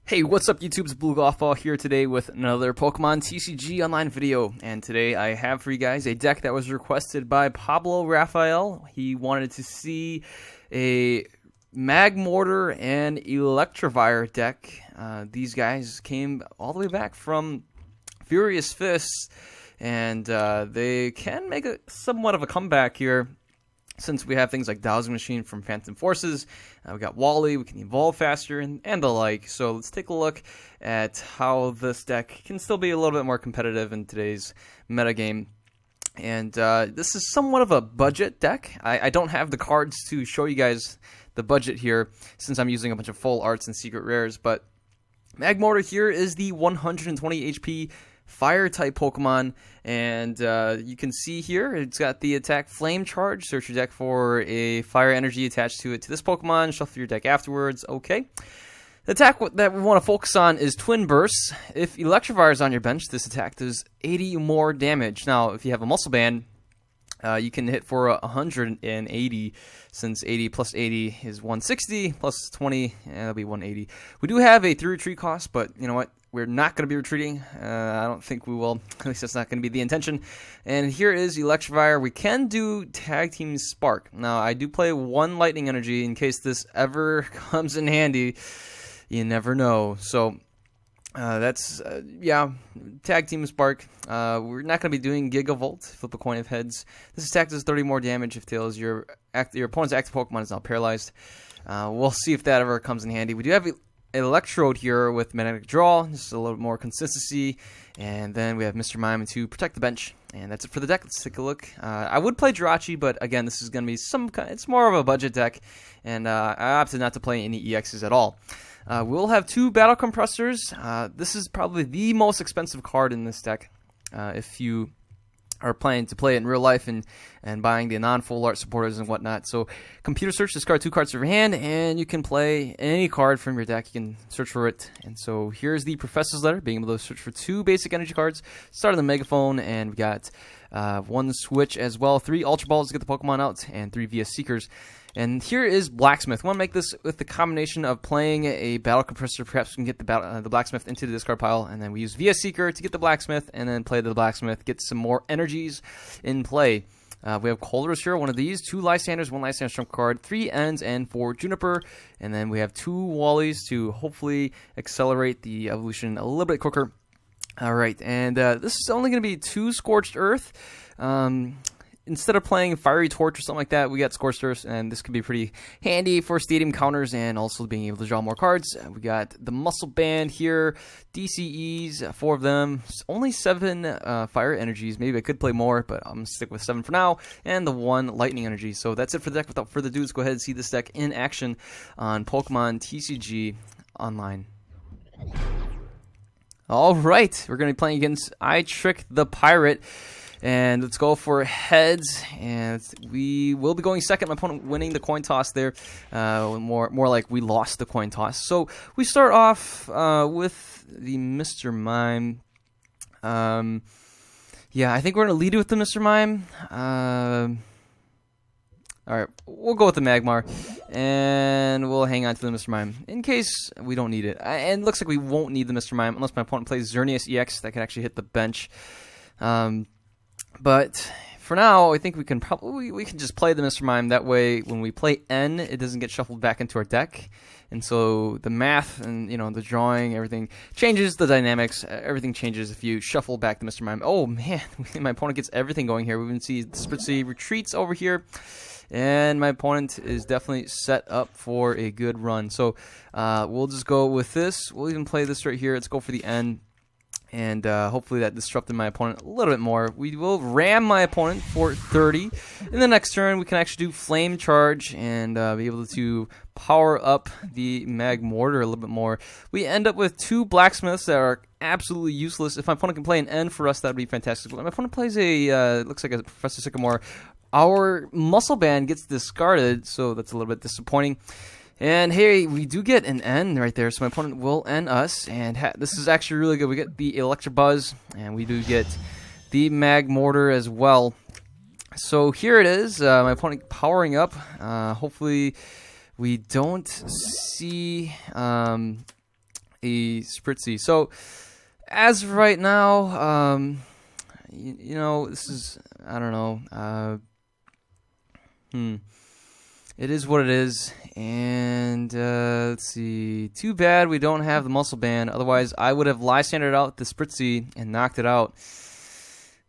Hey, what's up YouTube's Blue Golf Ball here today with another Pokemon TCG online video. And today I have for you guys a deck that was requested by Pablo Rafael. He wanted to see a Magmortar and Electivire deck. These guys came all the way back from Furious Fists, and they can make somewhat of a comeback here. Since we have things like Dowsing Machine from Phantom Forces, we got Wally, we can evolve faster, and the like. So let's take a look at how this deck can still be a little bit more competitive in today's metagame. And this is somewhat of a budget deck. I don't have the cards to show you guys the budget here, since I'm using a bunch of full arts and secret rares. But Magmortar here is the 120 HP Fire-type Pokemon, and you can see here it's got the attack Flame Charge. Search your deck for a Fire energy attached to this Pokemon. Shuffle your deck afterwards. Okay. The attack that we want to focus on is Twin Bursts. If Electivire is on your bench, this attack does 80 more damage. Now, if you have a Muscle Band, you can hit for 180, since 80 plus 80 is 160, plus 20, that'll be 180. We do have a 3 retreat cost, but you know what? We're not going to be retreating. I don't think we will. At least that's not going to be the intention. And here is Electivire. We can do Tag Team Spark. Now, I do play 1 Lightning Energy in case this ever comes in handy. You never know. So, that's, yeah, Tag Team Spark. We're not going to be doing Gigavolt. Flip a coin of heads. This attack does 30 more damage if tails. Your opponent's active Pokemon is now paralyzed. We'll see if that ever comes in handy. We do have Electrode here with Magnetic Draw, just a little more consistency, and then we have Mr. Mime to protect the bench, and that's it for the deck. Let's take a look. I would play Jirachi, but again, this is going to be it's more of a budget deck, and I opted not to play any EXs at all. We'll have 2 Battle Compressors. This is probably the most expensive card in this deck, if you are planning to play it in real life and buying the non-full art supporters and whatnot. So computer search, discard 2 cards from your hand, and you can play any card from your deck. You can search for it. And so here's the Professor's Letter, being able to search for 2 basic energy cards. Start on the Megaphone, and we got 1 Switch as well, 3 Ultra Balls to get the Pokemon out, and 3 VS Seekers. And here is Blacksmith. We want to make this with the combination of playing a Battle Compressor. Perhaps we can get the Blacksmith into the discard pile, and then we use VS Seeker to get the Blacksmith, and then play the Blacksmith, get some more energies in play. We have Colders here, one of these, 2 Lysanders, 1 Lysander trump card, 3 Ends, and 4 Juniper. And then we have 2 Wallies to hopefully accelerate the evolution a little bit quicker. Alright, and this is only going to be 2 Scorched Earth. Instead of playing Fiery Torch or something like that, we got Scorched Earth, and this could be pretty handy for stadium counters and also being able to draw more cards. We got the Muscle Band here, DCEs, 4 of them, only 7 Fire Energies. Maybe I could play more, but I'm going to stick with 7 for now, and the 1 Lightning Energy. So that's it for the deck. Without further ado, let's go ahead and see this deck in action on Pokemon TCG Online. Alright, we're going to be playing against I Trick the Pirate. And let's go for heads, and we will be going second. My opponent winning the coin toss there. More like we lost the coin toss. So we start off with the Mr. Mime. Yeah, I think we're going to lead with the Mr. Mime. Alright, we'll go with the Magmar, and we'll hang on to the Mr. Mime in case we don't need it. And it looks like we won't need the Mr. Mime unless my opponent plays Xerneas EX. That can actually hit the bench. But for now, I think we can just play the Mr. Mime. That way, when we play N, it doesn't get shuffled back into our deck. And so the math and the drawing, everything changes. The dynamics, everything changes if you shuffle back the Mr. Mime. Oh man, my opponent gets everything going here. We can see Spritzee retreats over here, and my opponent is definitely set up for a good run. So we'll just go with this. We'll even play this right here. Let's go for the N. And hopefully that disrupted my opponent a little bit more. We will ram my opponent for 30. In the next turn, we can actually do Flame Charge and be able to power up the Magmortar a little bit more. We end up with 2 Blacksmiths that are absolutely useless. If my opponent can play an N for us, that would be fantastic. But my opponent plays a, looks like a Professor Sycamore. Our Muscle Band gets discarded, so that's a little bit disappointing. And hey, we do get an N right there, so my opponent will N us, and this is actually really good. We get the Electabuzz, and we do get the Magmortar as well. So here it is, my opponent powering up. Hopefully we don't see a a Spritzy. So as of right now, you know, this is, I don't know. It is what it is. And let's see. Too bad we don't have the Muscle Band. Otherwise, I would have Lysandered out the Spritzy and knocked it out.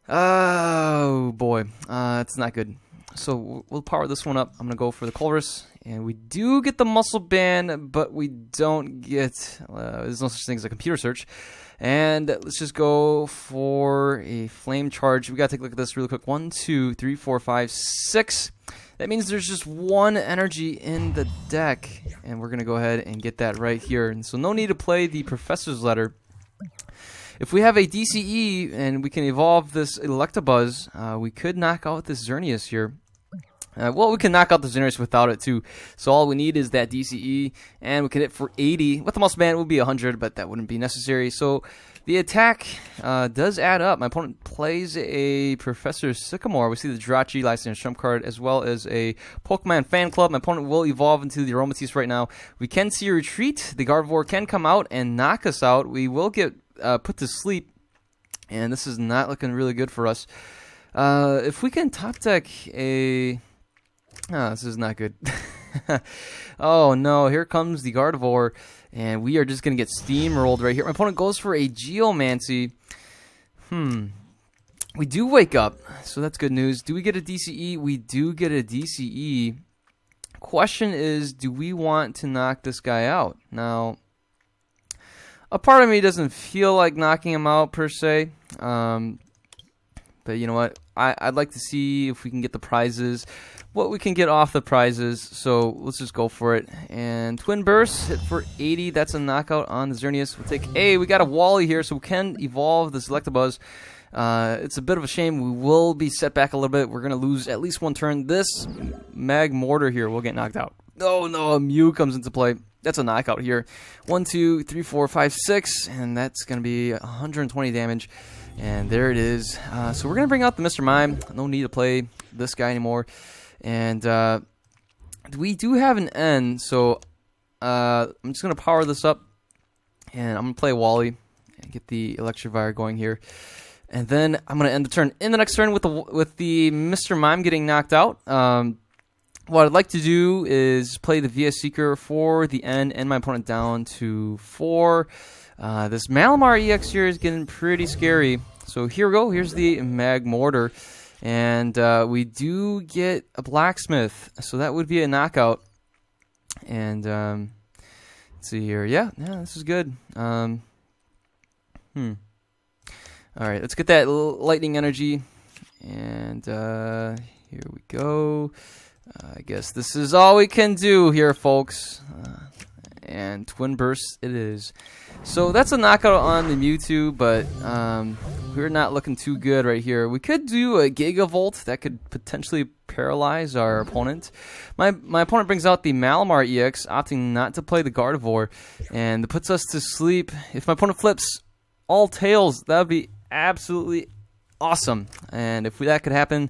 Oh boy, it's not good. So we'll power this one up. I'm gonna go for the Colress, and we do get the Muscle Band, but we don't get. There's no such thing as a computer search. And let's just go for a Flame Charge. We gotta take a look at this really quick. 1, 2, 3, 4, 5, 6. That means there's just one energy in the deck, and we're gonna go ahead and get that right here. And so no need to play the Professor's Letter. If we have a DCE and we can evolve this Electabuzz, we could knock out this Xerneas here. Well, we can knock out the Xerneas without it too. So all we need is that DCE, and we can hit for 80. With the Muscle Band, it would be 100, but that wouldn't be necessary. So the attack does add up. My opponent plays a Professor Sycamore. We see the Jirachi, Lysander Trump card, as well as a Pokemon Fan Club. My opponent will evolve into the Aromatisse right now. We can see a retreat. The Gardevoir can come out and knock us out. We will get put to sleep, and this is not looking really good for us. If we can top deck a... this is not good. Oh no, here comes the Gardevoir, and we are just going to get steamrolled right here. My opponent goes for a Geomancy. We do wake up, so that's good news. Do we get a DCE? We do get a DCE. Question is, do we want to knock this guy out? Now, a part of me doesn't feel like knocking him out per se, but you know what? I'd like to see if we can get the prizes, what we can get off the prizes. So let's just go for it. And Twin Burst hit for 80. That's a knockout on the Xerneas. We'll take we got a Wally here, so we can evolve this Electabuzz. It's a bit of a shame. We will be set back a little bit. We're gonna lose at least one turn. This Magmortar here will get knocked out. Oh no, a Mew comes into play. That's a knockout here. 1, 2, 3, 4, 5, 6, and that's gonna be 120 damage. And there it is. So we're going to bring out the Mr. Mime. No need to play this guy anymore. And we do have an N, so I'm just going to power this up. And I'm going to play Wally and get the Electivire going here. And then I'm going to end the turn. In the next turn with the Mr. Mime getting knocked out, what I'd like to do is play the VS Seeker for the N and my opponent down to 4. This Malamar EX here is getting pretty scary. So here we go. Here's the Magmortar. And we do get a Blacksmith. So that would be a knockout. And let's see here. Yeah, this is good. Alright, let's get that Lightning Energy. And here we go. I guess this is all we can do here, folks. And Twin Burst it is. So that's a knockout on the Mewtwo, but we're not looking too good right here. We could do a Gigavolt. That could potentially paralyze our opponent. My opponent brings out the Malamar EX, opting not to play the Gardevoir, and it puts us to sleep. If my opponent flips all tails, that would be absolutely awesome. And if that could happen,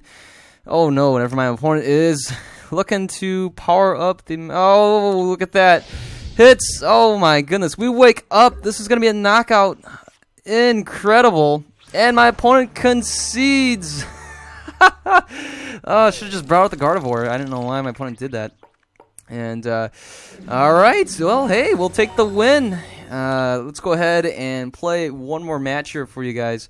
oh no, whenever my opponent is looking to power up the... Oh, look at that. Hits! Oh my goodness. We wake up. This is going to be a knockout. Incredible. And my opponent concedes. I should have just brought out the Gardevoir. I didn't know why my opponent did that. And, alright. Well, hey, we'll take the win. Let's go ahead and play one more match here for you guys.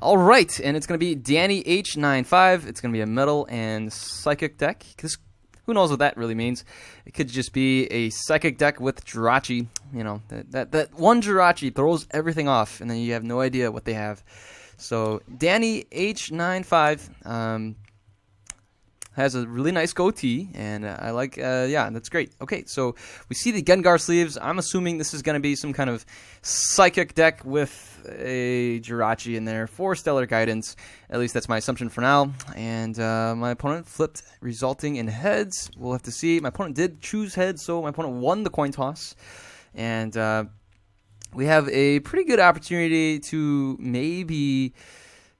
Alright, and it's going to be Danny H95. It's going to be a Metal and Psychic deck. Who knows what that really means? It could just be a Psychic deck with Jirachi. You know, that one Jirachi throws everything off, and then you have no idea what they have. So, Danny H95 has a really nice goatee, and I like, yeah, that's great. Okay, so we see the Gengar sleeves. I'm assuming this is going to be some kind of Psychic deck with a Jirachi in there for Stellar Guidance. At least that's my assumption for now. And my opponent flipped, resulting in heads. We'll have to see. My opponent did choose heads, so my opponent won the coin toss. And we have a pretty good opportunity to maybe,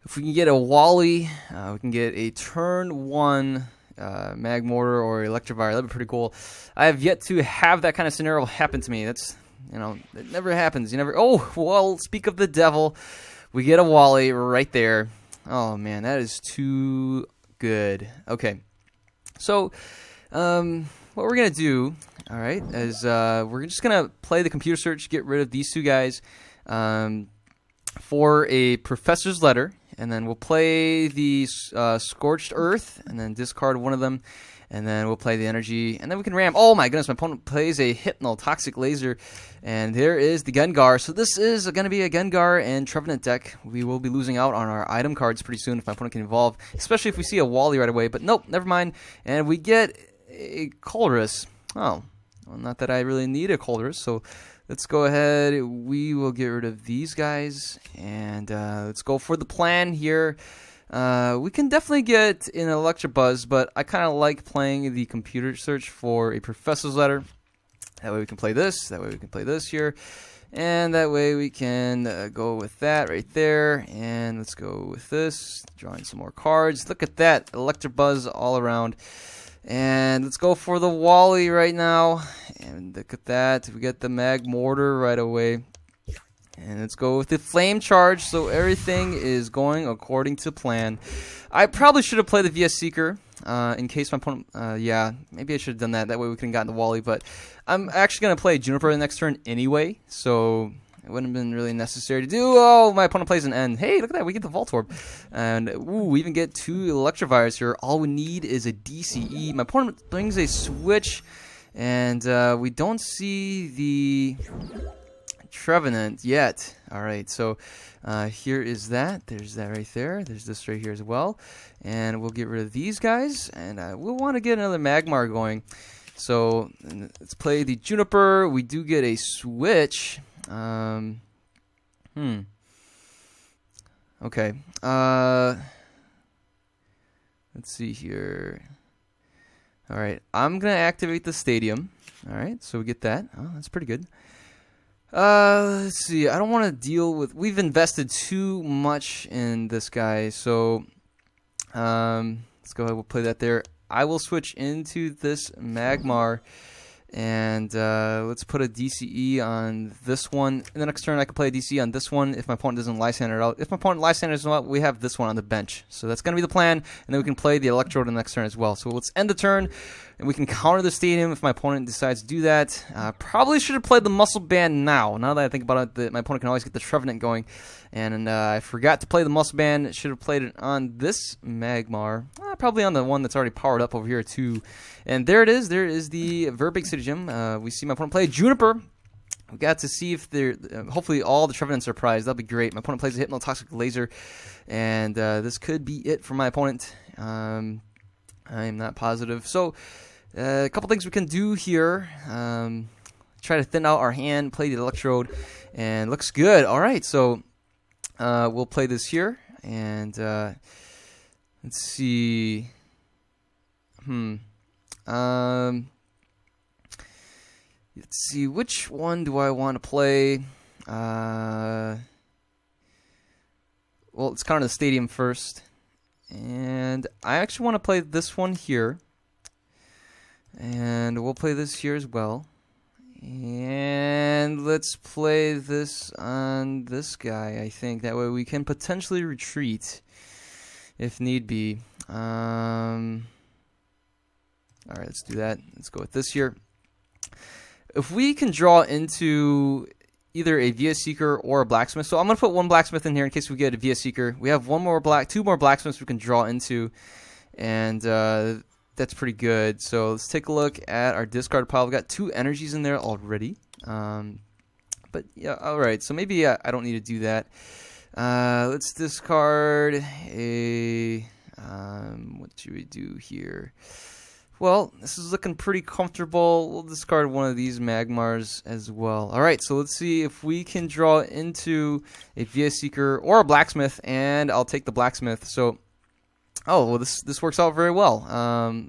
if we can get a Wally, we can get a turn 1 Magmortar or Electivire. That'd be pretty cool. I have yet to have that kind of scenario happen to me. That's, you know, it never happens. You never. Oh, well, speak of the devil, we get a Wally right there. Oh man, that is too good. Okay, so what we're gonna do, all right, is we're just gonna play the computer search, get rid of these two guys for a professor's letter, and then we'll play the scorched earth, and then discard one of them, and then we'll play the energy, and then we can ram. Oh my goodness, my opponent plays a hypnotoxic laser, and there is the Gengar. So this is going to be a Gengar and Trevenant deck. We will be losing out on our item cards pretty soon if my opponent can evolve, especially if we see a Wally right away. But nope, never mind. And we get a Colress. Oh, well, not that I really need a Colress, so let's go ahead. We will get rid of these guys, and let's go for the plan here. We can definitely get an Electabuzz, but I kind of like playing the computer search for a professor's letter. That way we can play this, that way we can play this here, and that way we can go with that right there, and let's go with this, drawing some more cards. Look at that, Electabuzz all around. And let's go for the Wally right now, and look at that, we get the Magmortar right away. And let's go with the Flame Charge, so everything is going according to plan. I probably should have played the VS Seeker in case my opponent, yeah, maybe I should have done that. That way we could have gotten the Wally, but I'm actually going to play Juniper the next turn anyway, so it wouldn't have been really necessary to do. Oh, my opponent plays an End. Hey, look at that, we get the Voltorb. And, ooh, we even get 2 Electivires here. All we need is a DCE. My opponent brings a Switch, and we don't see the Trevenant yet. Alright, so here is that. There's that right there. There's this right here as well. And we'll get rid of these guys. And we'll want to get another Magmar going. So let's play the Juniper. We do get a Switch. Okay. Let's see here. Alright, I'm going to activate the Stadium. Alright, so we get that. Oh, that's pretty good. Let's see. I don't want to deal with. We've invested too much in this guy, so let's go ahead. We'll play that there. I will switch into this Magmar, and let's put a DCE on this one. In the next turn, I can play a DCE on this one if my opponent doesn't Lysander it out. If my opponent Lysanders it out, we have this one on the bench. So that's going to be the plan, and then we can play the Electrode in the next turn as well. So let's end the turn, and we can counter the Stadium if my opponent decides to do that. Probably should have played the Muscle Band now. Now that I think about it, my opponent can always get the Trevenant going. And I forgot to play the Muscle Band. Should have played it on this Magmar. Probably on the one that's already powered up over here too. And there it is. There is the Verbeek City Gym. We see my opponent play Juniper. We got to see if they're hopefully all the Trevenants are prized. That'll be great. My opponent plays a Hypnotoxic Laser, and this could be it for my opponent. I am not positive. So a couple things we can do here. Try to thin out our hand. Play the Electrode, and looks good. All right, so we'll play this here, and let's see. Let's see, which one do I want to play? Well, let's counter the Stadium first. And I actually want to play this one here. And we'll play this here as well. And let's play this on this guy, I think. That way we can potentially retreat if need be. Alright, let's do that. Let's go with this here. If we can draw into either a VS Seeker or a Blacksmith, so I'm going to put one Blacksmith in here in case we get a VS Seeker. We have two more Blacksmiths we can draw into, and that's pretty good. So let's take a look at our discard pile. We've got 2 energies in there already. But yeah, alright, so maybe I don't need to do that. Let's discard a... what should we do here? Well, this is looking pretty comfortable. We'll discard one of these Magmars as well. Alright, so let's see if we can draw into a VS Seeker or a Blacksmith, and I'll take the Blacksmith. So, oh, well, this works out very well.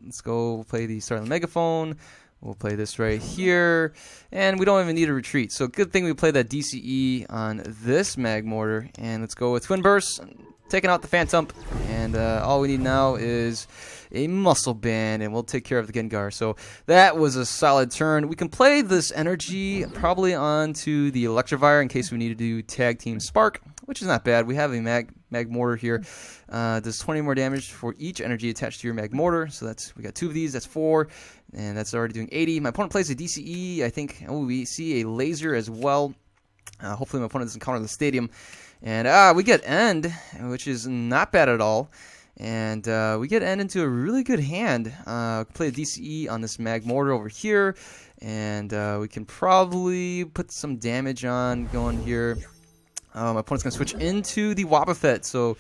Let's go play the Startling Megaphone. We'll play this right here, and we don't even need a retreat. So good thing we played that DCE on this Magmortar, and let's go with Twin Burst. taking out the Phantom, and all we need now is a Muscle Band, and we'll take care of the Gengar. So that was a solid turn. We can play this energy probably onto the Electivire in case we need to do Tag Team Spark, which is not bad. We have a Magmortar here. Does 20 more damage for each energy attached to your Magmortar. So we got 2 of these. That's 4, and that's already doing 80. My opponent plays a DCE. I think we see a laser as well. Hopefully my opponent doesn't counter the stadium. And we get End, which is not bad at all. And we get End into a really good hand. Play a DCE on this Magmortar over here. And we can probably put some damage on going here. My opponent's going to switch into the Wobbuffet. So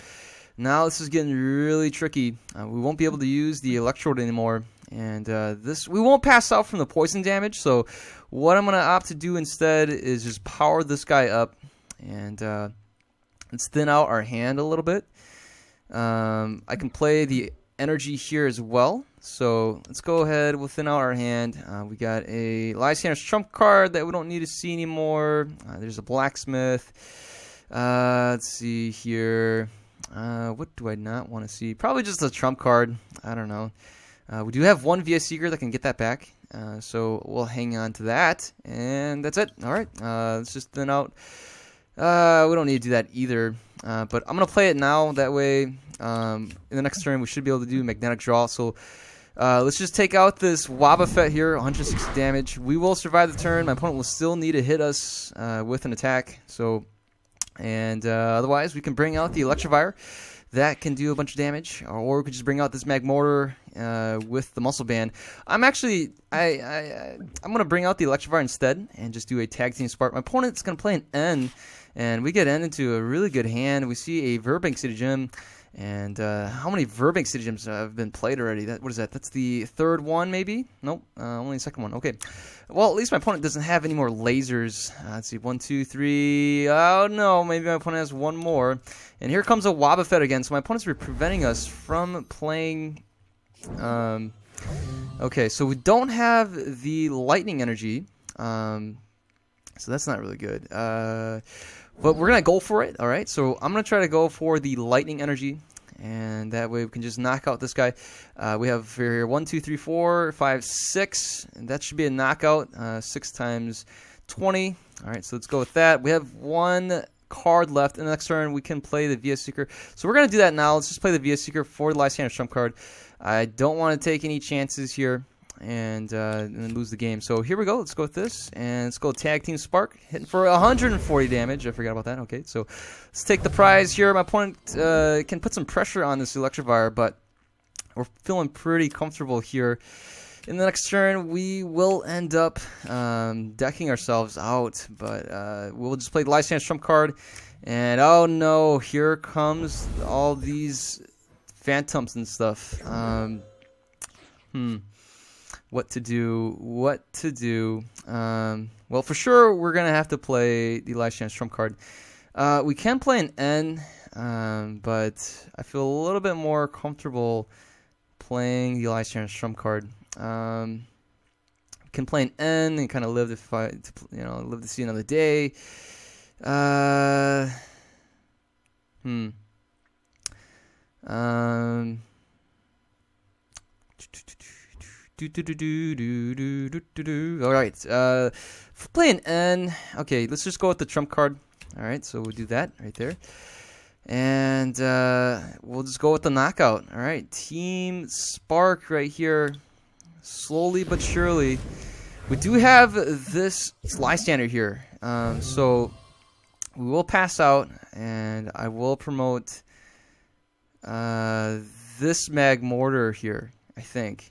now this is getting really tricky. We won't be able to use the Electrode anymore. And we won't pass out from the poison damage. So what I'm going to opt to do instead is just power this guy up. And let's thin out our hand a little bit. I can play the energy here as well. So let's go ahead, we'll thin out our hand. We got a Lysander's trump card that we don't need to see anymore. There's a Blacksmith. Let's see here. What do I not want to see? Probably just a trump card. I don't know. We do have one VS Seeker that can get that back. So we'll hang on to that. And that's it. Alright, let's just thin out. We don't need to do that either. But I'm going to play it now. That way, in the next turn, we should be able to do Magnetic Draw. So let's just take out this Wobbuffet here, 160 damage. We will survive the turn. My opponent will still need to hit us with an attack. So, and otherwise, we can bring out the Electivire. That can do a bunch of damage. Or we could just bring out this Magmortar with the Muscle Band. I'm actually, I'm going to bring out the Electivire instead and just do a Tag Team Spark. My opponent's going to play an N. And we get N into a really good hand. We see a Verbank City Gym. And how many Verbank City Gyms have been played already? What is that? That's the third one, maybe? Nope, only the second one. Okay. Well, at least my opponent doesn't have any more lasers. Let's see, 1, 2, 3. Oh, no, maybe my opponent has one more. And here comes a Wobbuffet again. So my opponent's preventing us from playing... okay, so we don't have the Lightning Energy. So that's not really good. But we're going to go for it, all right? So I'm going to try to go for the Lightning Energy, and that way we can just knock out this guy. We have here 1, 2, 3, 4, 5, 6, and that should be a knockout, 6 times 20. All right, so let's go with that. We have one card left. In the next turn, we can play the VS Seeker. So we're going to do that now. Let's just play the VS Seeker for the Lysander's trump card. I don't want to take any chances here and then lose the game. So here we go. Let's go with this, and let's go Tag Team Spark, hitting for 140 damage. I forgot about that. Okay, so let's take the prize here. My opponent can put some pressure on this Electivire, but we're feeling pretty comfortable here. In the next turn, we will end up decking ourselves out, but we'll just play the Lysander's trump card, and oh no, here comes all these Phantoms and stuff. What to do? Well, for sure, we're going to have to play the Lysander's trump card. We can play an N, but I feel a little bit more comfortable playing the Lysander's trump card. We can play an N and kind of live live to see another day. Alright, play an N. Okay, let's just go with the trump card. Alright, so we'll do that right there. And we'll just go with the knockout. Alright, Team Spark right here. Slowly but surely. We do have this Lysander here. So we will pass out, and I will promote this Magmortar here, I think.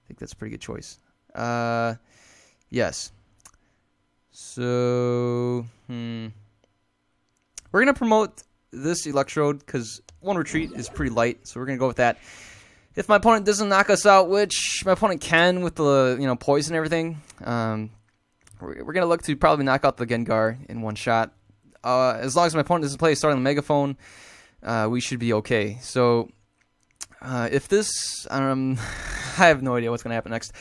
I think that's a pretty good choice. Yes. So, we're going to promote this Electrode because one retreat is pretty light, so we're going to go with that. If my opponent doesn't knock us out, which my opponent can with the poison and everything, we're going to look to probably knock out the Gengar in one shot. As long as my opponent doesn't play starting the Megaphone, we should be okay. So, if this, I have no idea what's going to happen next.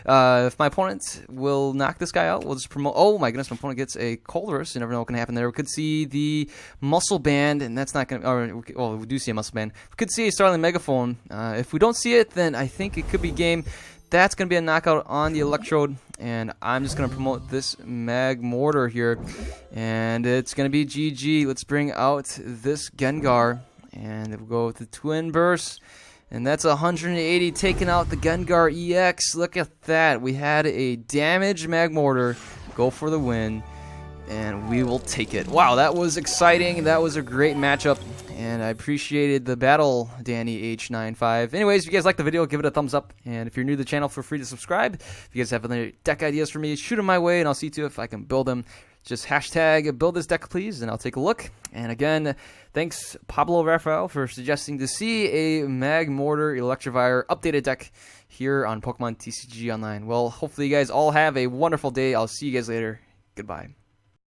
If my opponent will knock this guy out, we'll just promote. Oh my goodness, my opponent gets a Colress. You never know what can happen there. We could see the Muscle Band, and that's not going to. Well, we do see a Muscle Band. We could see a Starling Megaphone. If we don't see it, then I think it could be game. That's going to be a knockout on the Electrode, and I'm just going to promote this Magmortar here, and it's going to be GG. Let's bring out this Gengar, and we'll go with the Twin Burst, and that's 180, taking out the Gengar EX. Look at that. We had a damaged Magmortar go for the win, and we will take it. Wow, that was exciting. That was a great matchup, and I appreciated the battle, Danny H95. Anyways, if you guys like the video, give it a thumbs up, and if you're new to the channel, feel free to subscribe. If you guys have other deck ideas for me, shoot them my way, and I'll see to it if I can build them. Just hashtag build this deck, please, and I'll take a look. And again, thanks Pablo Rafael for suggesting to see a Magmortar Electivire updated deck here on Pokemon TCG Online. Well, hopefully you guys all have a wonderful day. I'll see you guys later. Goodbye.